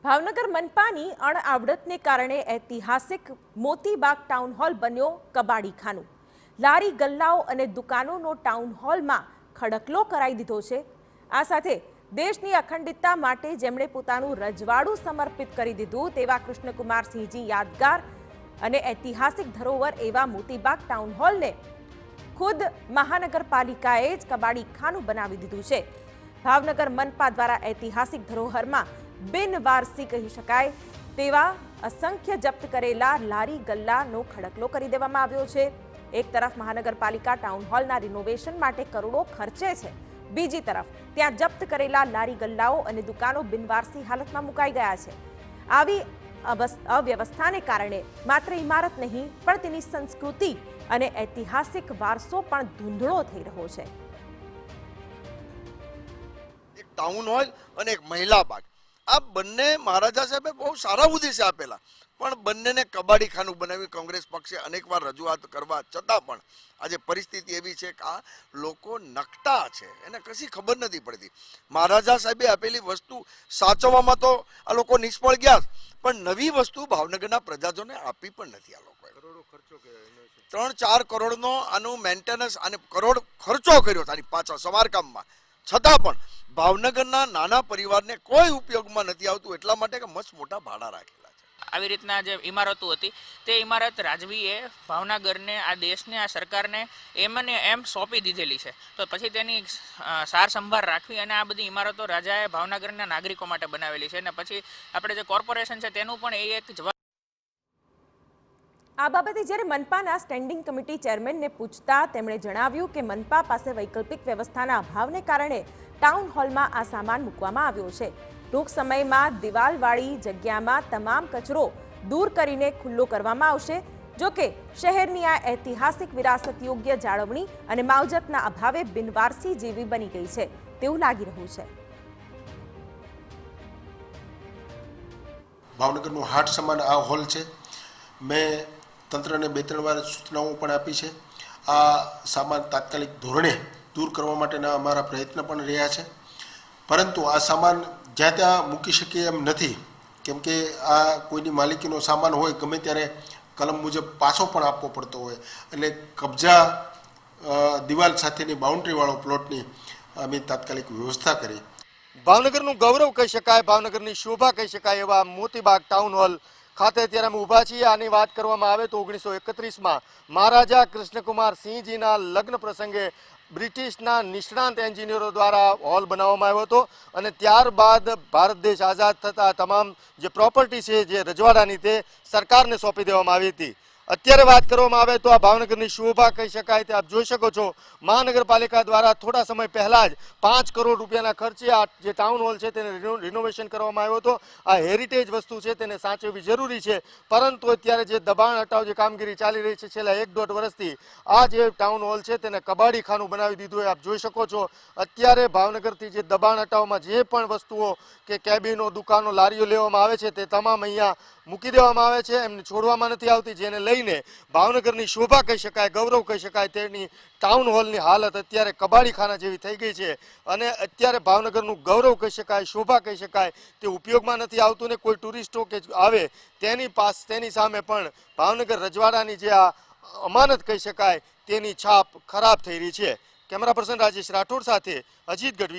ભાવનગર મનપાની અણઆવડતને કારણે ઐતિહાસિક Moti Bagh town hall બન્યો કબાડીખાનું। લારી ગલ્લાઓ અને દુકાનોનો ટાઉન હોલમાં ખડકલો કરાઈ દીધો છે। આ સાથે દેશની અખંડિતતા માટે જેમણે પોતાનું રજવાડું સમર્પિત કરી દીધું તેવા કૃષ્ણકુમારસિંહજી યાદગાર અને ઐતિહાસિક ધરોહર એવા મોતીબાગ ટાઉન હોલને ખુદ મહાનગરપાલિકાએ જ કબાડીખાનું બનાવી દીધું છે। ભાવનગર મનપા દ્વારા ઐતિહાસિક ધરોહરમાં બિનવારસી કહી શકાય તેવા અસંખ્ય જપ્ત કરેલા લારી ગલ્લાનો ખડકલો કરી દેવામાં આવ્યો છે। એક તરફ મહાનગરપાલિકા ટાઉન હોલના રિનોવેશન માટે કરોડો ખર્ચે છે, બીજી તરફ ત્યાં જપ્ત કરેલા લારી ગલ્લાઓ અને દુકાનો બિનવારસી હાલતમાં મુકાઈ ગયા છે। આવી અવ્યવસ્થાને કારણે માત્ર ઇમારત નહીં પણ તેની સંસ્કૃતિ અને ઐતિહાસિક વારસો પણ ધૂંધળો થઈ રહ્યો છે। એક ટાઉન હોલ અને એક મહિલા બાગ, આ બંને મહારાજા સાહેબે બહુ સારા ઉદ્દેશ્ય આપેલા, પણ બંનેને કબાડીખાનું બનાવી કોંગ્રેસ પક્ષે અનેકવાર રજૂઆત કરવા છતાં પણ આજે પરિસ્થિતિ એવી છે કે આ લોકો નકટા છે, એને કશી ખબર નથી પડતી। મહારાજા સાહેબે આપેલી વસ્તુ સાચવવામાં તો આ લોકો નિષ્ફળ ગયા, પણ નવી વસ્તુ ભાવનગરના પ્રજાજનોને આપી પણ નથી। આ લોકોએ કરોડો ખર્ચો કર્યો, 3-4 કરોડનો આનું મેન્ટેનન્સ અને કરોડ ખર્ચો કર્યો આની પાછળ સમારકામમાં, છતાં પણ ભાવનગરના નાના પરિવારને કોઈ ઉપયોગમાં નથી આવતું, એટલા માટે કે મસ્ત મોટા ભાડા રાખેલા છે। આવી રીતના જે ઇમારતો હતી તે ઇમારત રાજવીએ ભાવનગરને, આ દેશને, આ સરકારને એમ સોંપી દીધેલી છે, તો પછી તેની સાર સંભાળ રાખવી અને આ બધી ઇમારતો રાજાએ ભાવનગરના નાગરિકો માટે બનાવેલી છે, અને પછી આપણે જે કોર્પોરેશન છે તેનું પણ એ એક જવાબ। આ બાબતે જ્યારે મનપાના સ્ટેન્ડિંગ કમિટી ચેરમેનને પૂછતા તેમણે જણાવ્યું કે મનપા પાસે વૈકલ્પિક વ્યવસ્થાના અભાવને કારણે ટાઉન હોલમાં આ સામાન મૂકવામાં આવ્યો છે। ટૂંક સમયમાં દિવાલવાળી જગ્યામાં તમામ કચરો દૂર કરીને ખુલ્લો કરવામાં આવશે। જોકે શહેરની આ ઐતિહાસિક વિરાસત યોગ્ય જાળવણી અને માવજતના અભાવે બિનવારસી જેવી બની ગઈ છે તેવું લાગી રહ્યું છે। ભાવનગરનું હાટ સમાન આ હોલ છે। મેં તંત્રને 2-3 વાર સૂચનાઓ પણ આપી છે। આ સામાન તાત્કાલિક ધોરણે દૂર કરવા માટેના અમારા પ્રયત્ન પણ રહ્યા છે, પરંતુ આ સામાન જ્યાં ત્યાં મૂકી શકીએ એમ નથી, કેમ કે આ કોઈની માલિકીનો સામાન હોય, ગમે ત્યારે કલમ મુજબ પાછો પણ આપવો પડતો હોય, એટલે કબજા દિવાલ સાથેની બાઉન્ડ્રીવાળો પ્લોટની અમે તાત્કાલિક વ્યવસ્થા કરી। ભાવનગરનું ગૌરવ કહી શકાય, ભાવનગરની શોભા કહી શકાય એવા મોતીબાગ ટાઉન હોલ ખાતે અત્યારે અમે ઊભા છીએ। આની વાત કરવામાં આવે તો 1931માં મહારાજા કૃષ્ણકુમારસિંહજીના લગ્ન પ્રસંગે બ્રિટિશના નિષ્ણાંત એન્જિનિયરો દ્વારા હોલ બનાવવામાં આવ્યો હતો, અને ત્યારબાદ ભારત દેશ આઝાદ થતાં તમામ જે પ્રોપર્ટી છે જે રજવાડાની તે સરકારને સોંપી દેવામાં આવી હતી। અત્યારે વાત કરવામાં આવે તો આ ભાવનગરની શોભા કહી શકાય તે આપ જોઈ શકો છો। મહાનગરપાલિકા દ્વારા થોડા સમય પહેલાં જ 5 કરોડ રૂપિયાના ખર્ચે આ જે ટાઉન હોલ છે તેને રિનોવેશન કરવામાં આવ્યો હતો। આ હેરિટેજ વસ્તુ છે તેને સાચવવી જરૂરી છે, પરંતુ અત્યારે જે દબાણ હટાવ જે કામગીરી ચાલી રહી છે છેલ્લા 1-1.5 વર્ષથી, આ જે ટાઉન હોલ છે તેને કબાડીખાનું બનાવી દીધું હોય આપ જોઈ શકો છો। અત્યારે ભાવનગરથી જે દબાણ હટાવમાં જે પણ વસ્તુઓ કે કેબિનો, દુકાનો, લારીઓ લેવામાં આવે છે તે તમામ અહીંયા મૂકી દેવામાં આવે છે, એમને છોડવામાં નથી આવતી, જેને લઈને ભાવનગરની શોભા કહી શકાય, ગૌરવ કહી શકાય તેની ટાઉન હોલની હાલત અત્યારે કબાડીખાના જેવી થઈ ગઈ છે, અને અત્યારે ભાવનગરનું ગૌરવ કહી શકાય, શોભા કહી શકાય તે ઉપયોગમાં નથી આવતું, ને કોઈ ટુરિસ્ટો કે આવે તેની સામે પણ ભાવનગર રજવાડાની જે આ અમાનત કહી શકાય તેની છાપ ખરાબ થઈ રહી છે। કેમેરા પર્સન રાજેશ રાઠોડ સાથે અજીત ગઢવી।